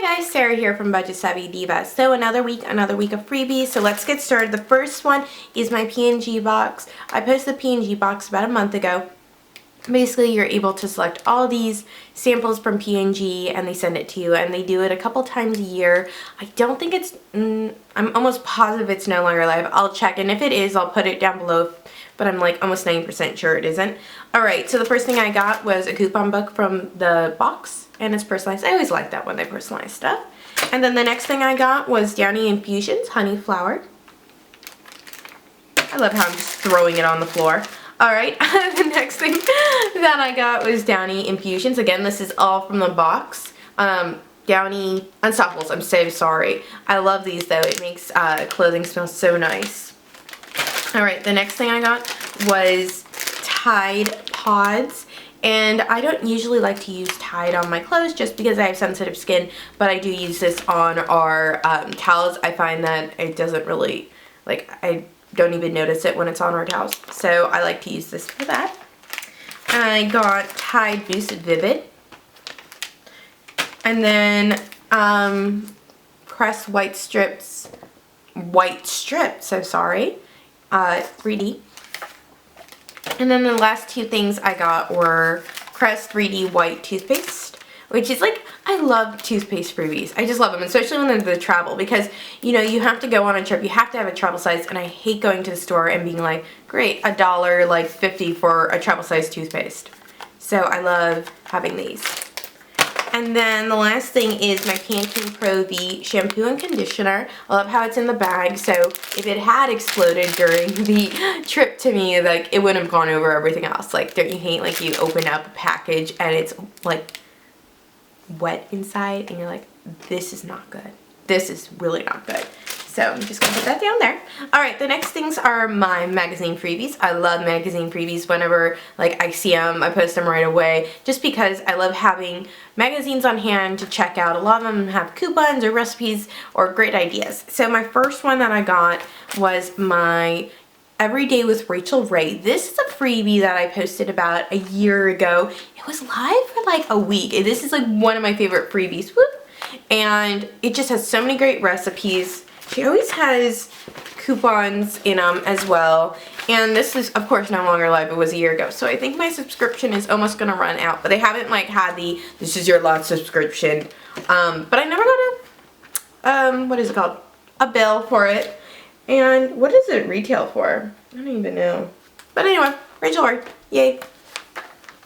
Hi guys, Sarah here from BudgetSavvyDiva. So another week of freebies. So let's get started. The first one is my P&G box. I posted the P&G box about a month ago. Basically, you're able to select all these samples from P&G and they send it to you, and they do it a couple times a year. I don't think it's, I'm almost positive it's no longer live. I'll check, and if it is, I'll put it down below, but I'm like almost 90% sure it isn't. Alright, so the first thing I got was a coupon book from the box, and it's personalized. I always like that when they personalize stuff. And then the next thing I got was Downy Infusions Honey Flower. I love how I'm just throwing it on the floor. Alright, the next thing that I got was Downy Infusions. Again, this is all from the box. Downy Unstoppables, I'm so sorry. I love these though, it makes clothing smell so nice. Alright, the next thing I got was Tide Pods. And I don't usually like to use Tide on my clothes just because I have sensitive skin, but I do use this on our towels. I find that it doesn't really, like, I don't even notice it when it's on our towels. So I like to use this for that. I got Tide Boost Vivid. And then Crest White Strips, so sorry, 3D. And then the last two things I got were Crest 3D White Toothpaste, which is like, I love toothpaste freebies. I just love them, especially when they're the travel, because, you know, you have to go on a trip, you have to have a travel size, and I hate going to the store and being like, great, $1, like $50 for a travel size toothpaste. So I love having these. And then the last thing is my Pantene Pro V shampoo and conditioner. I love how it's in the bag, so if it had exploded during the trip to me, like, it wouldn't have gone over everything else. Like, don't you hate, like, you open up a package and it's, like, wet inside and you're like, this is not good. This is really not good. So I'm just going to put that down there. Alright, the next things are my magazine freebies. I love magazine freebies. Whenever, like, I see them, I post them right away, just because I love having magazines on hand to check out. A lot of them have coupons or recipes or great ideas. So my first one that I got was my Everyday with Rachael Ray. This is a freebie that I posted about a year ago. It was live for like a week. This is like one of my favorite freebies. Whoop. And it just has so many great recipes. She always has coupons in them as well. And this is, of course, no longer live. It was a year ago. So I think my subscription is almost going to run out. But they haven't, like, had the, this is your last subscription. But I never got a, what is it called? A bill for it. And what does it retail for? I don't even know. But anyway, Rachael Ray. Yay.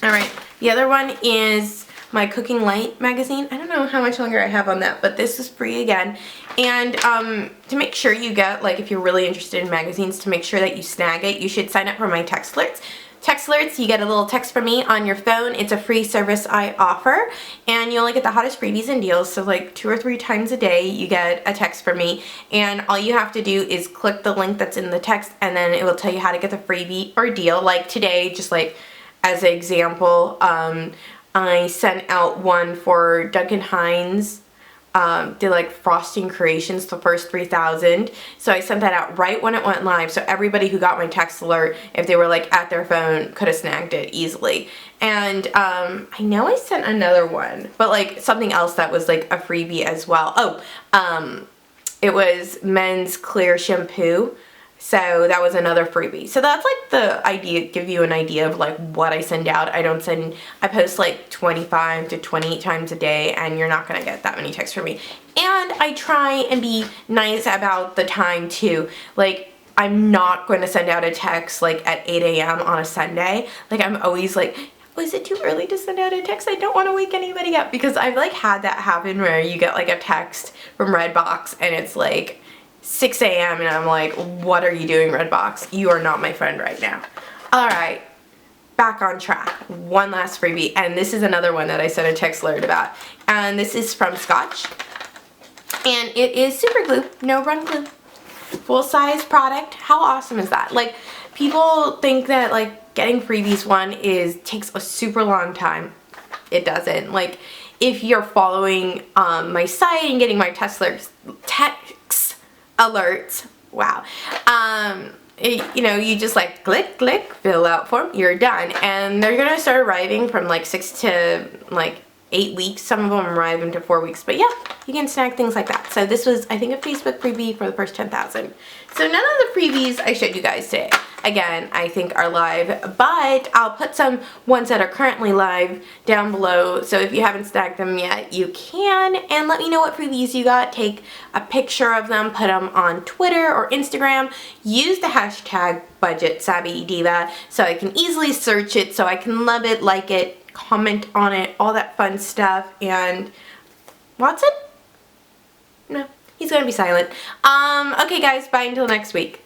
Alright. The other one is my Cooking Light magazine. I don't know how much longer I have on that, but this is free again. And to make sure you get, like, if you're really interested in magazines, to make sure that you snag it, you should sign up for my text alerts. Text alerts, you get a little text from me on your phone. It's a free service I offer, and you only get the hottest freebies and deals, so like 2 or 3 times a day you get a text from me, and all you have to do is click the link that's in the text, and then it will tell you how to get the freebie or deal. Like today, just like as an example, I sent out one for Duncan Hines. Did like frosting creations, the first 3,000. So I sent that out right when it went live. So everybody who got my text alert, if they were like at their phone, could have snagged it easily. And I know I sent another one, but like something else that was like a freebie as well. Oh, it was men's clear shampoo. So that was another freebie. So that's like the idea, give you an idea of like what I send out. I post like 25 to 28 times a day, and you're not gonna get that many texts from me. And I try and be nice about the time too. Like, I'm not going to send out a text like at 8 a.m. on a Sunday. Like, I'm always like, was it too early to send out a text? I don't want to wake anybody up, because I've like had that happen where you get like a text from Redbox and it's like 6 a.m. and I'm like, what are you doing, Redbox? You are not my friend right now. Alright, back on track. One last freebie, and this is another one that I sent a text alert about. And this is from Scotch. And it is super glue, no run glue. Full size product. How awesome is that? Like, people think that like getting freebies takes a super long time. It doesn't. Like, if you're following my site and getting my text alerts, wow, you know, you just like click, fill out form, you're done. And they're gonna start arriving from like 6 to like 8 weeks. Some of them arrive into 4 weeks, but yeah, you can snag things like that. So this was, I think, a Facebook freebie for the first 10,000. So none of the freebies I showed you guys today, again, I think are live, but I'll put some ones that are currently live down below. So if you haven't snagged them yet, you can, and let me know what freebies you got. Take a picture of them, put them on Twitter or Instagram. Use the hashtag BudgetSavvyDiva so I can easily search it, so I can love it, like it, comment on it, all that fun stuff. And Watson? No, he's gonna be silent. Okay guys, bye until next week.